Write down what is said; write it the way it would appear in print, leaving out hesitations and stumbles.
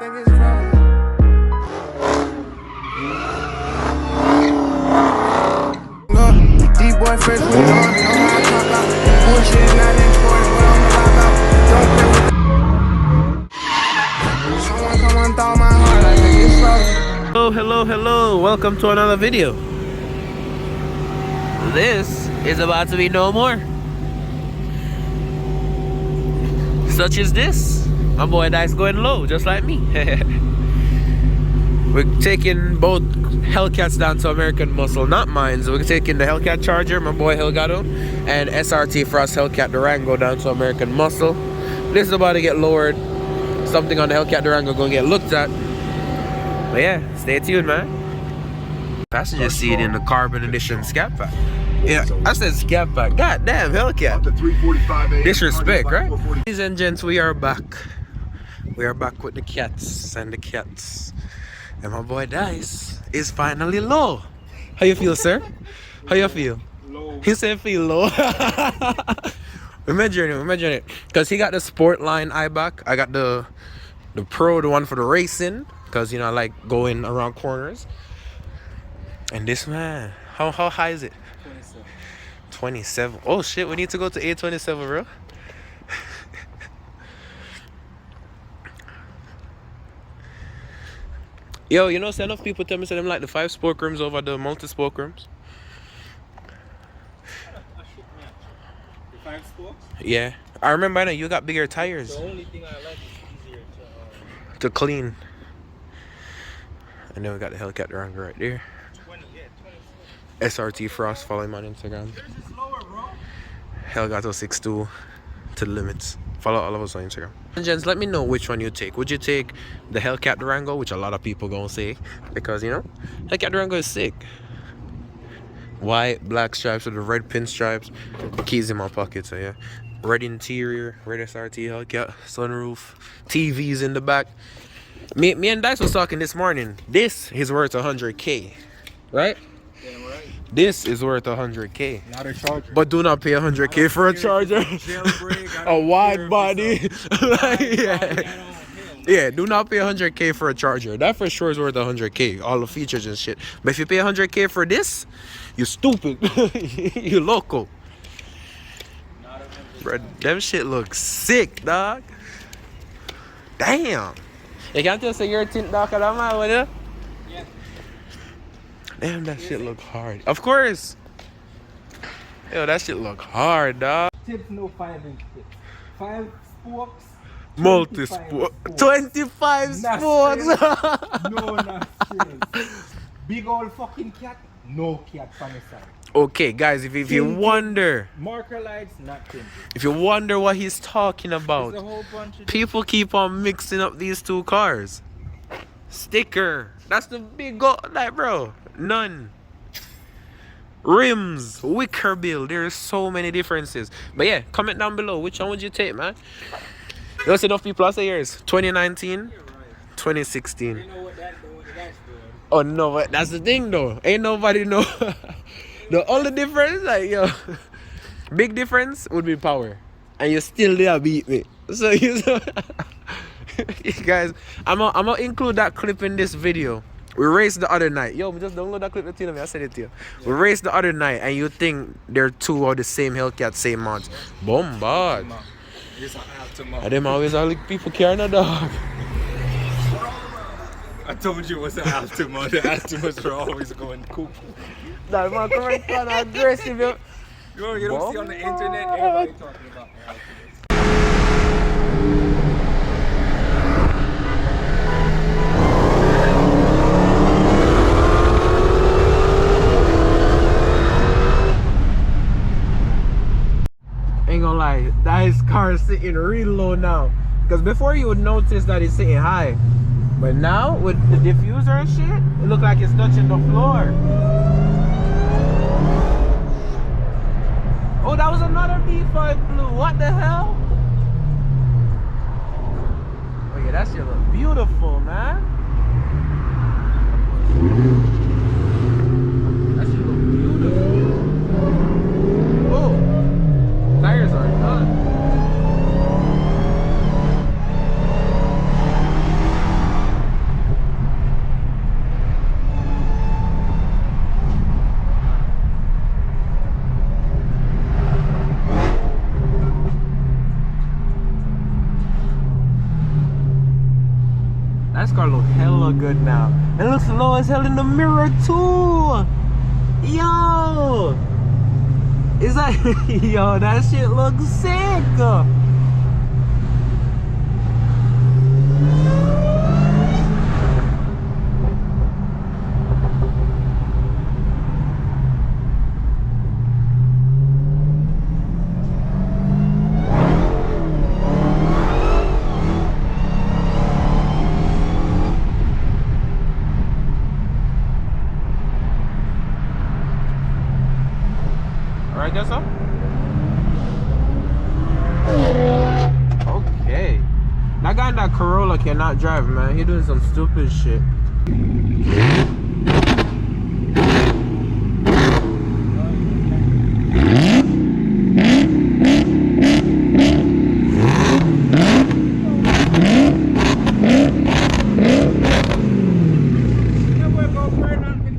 think it's trouble. Deep boy fresh with it on, know how I talk out. Bullshit is not important, what I'ma lock out. Don't play with the... Someone thought my heart, I think it's trouble. Hello, welcome to another video. This is about to be no more. Such as this. My boy Dice going low, just like me. We're taking both Hellcats down to American Muscle, not mine. So we're taking the Hellcat Charger, my boy Hellgato, and SRT Frost Hellcat Durango down to American Muscle. This is about to get lowered. Something on the Hellcat Durango gonna get looked at. But yeah, stay tuned, man. Passenger seat in the carbon edition scat pack. Yeah, I said scat pack. God damn, Hellcat. Disrespect, right? Ladies and gents, we are back. We are back with the cats and the cats. And my boy Dice is finally low. How you feel, sir? How you feel? Low. He said feel low. We're measuring it. Because he got the sport line iBack. I got the pro, the one for the racing. Because, you know, I like going around corners. And this man, how high is it? 27. Oh shit, we need to go to 827, bro. Yo, you know, enough people tell me say them like the 5-spoke rims over the multi-spoke rims. The 5 spokes? Yeah, I remember. I know you got bigger tires. The only thing I like is easier to clean. And then we got the Hellcat Durango right there. 20. SRT Frost, follow him on Instagram. Yours is lower, bro. Hellgato 62 to the limits. Follow all of us on Instagram. And gents, let me know which one you take. Would you take the Hellcat Durango, which a lot of people gonna say, because you know, Hellcat Durango is sick. White, black stripes with the red pinstripes. Keys in my pocket, so yeah. Red interior, red SRT Hellcat, sunroof, TVs in the back. Me and Dice was talking this morning. This is worth 100K, right? Damn right. This is worth 100K. Not a Charger. But do not pay 100K for a Charger. A wide body. Yeah, do not pay 100K for a Charger. That for sure is worth 100K. All the features and shit. But if you pay 100K for this, you stupid. You local. Bro, them shit looks sick, dog. Damn. You can't just say you're a tint darker than mine, would you? Yeah. Damn, that shit look hard. Of course. Yo, that shit look hard, dog. Tips, no 5-inch tips. 5 spokes. Multi-spoke. 25 spokes. No nostrils. Big old fucking cat. No cat on the side. Okay, guys, if you wonder, marker lights, not tinted. if you wonder what he's talking about, There's a whole bunch of people keep on mixing up these two cars. Sticker. That's the big go, like, bro. None. Rims, wicker bill. There's so many differences. But yeah, comment down below. Which one would you take, man? There's enough people say yours. 2019, 2016. You know what that's doing? Oh no, but that's the thing though. Ain't nobody know. The only difference, like, yo, big difference would be power. And you still there beat me. So you guys, I'm gonna include that clip in this video. We raced the other night. Yo, we just download that clip to me. I said it to you. Yeah. We raced the other night and you think they're two of the same Hellcat, same mods. Bombard. And them always are like people carrying a dog. I told you it was an Altima. The Altimas are always going cuckoo. That's my correct kind of aggressive. Yo, you don't see on the internet everybody talking about Altimas. Ain't gonna lie, that car is sitting real low now. Because before you would notice that it's sitting high. But now with the diffuser and shit, it looks like it's touching the floor. Oh, that was another B5 Blue. What the hell? Oh yeah, that shit look beautiful, man. That shit look beautiful. Oh, tires are done. 100 This car looks hella good now. It looks low as hell in the mirror too. Yo, is that yo? That shit looks sick. I guess so. Okay. That guy in that Corolla cannot drive, man. He doing some stupid shit.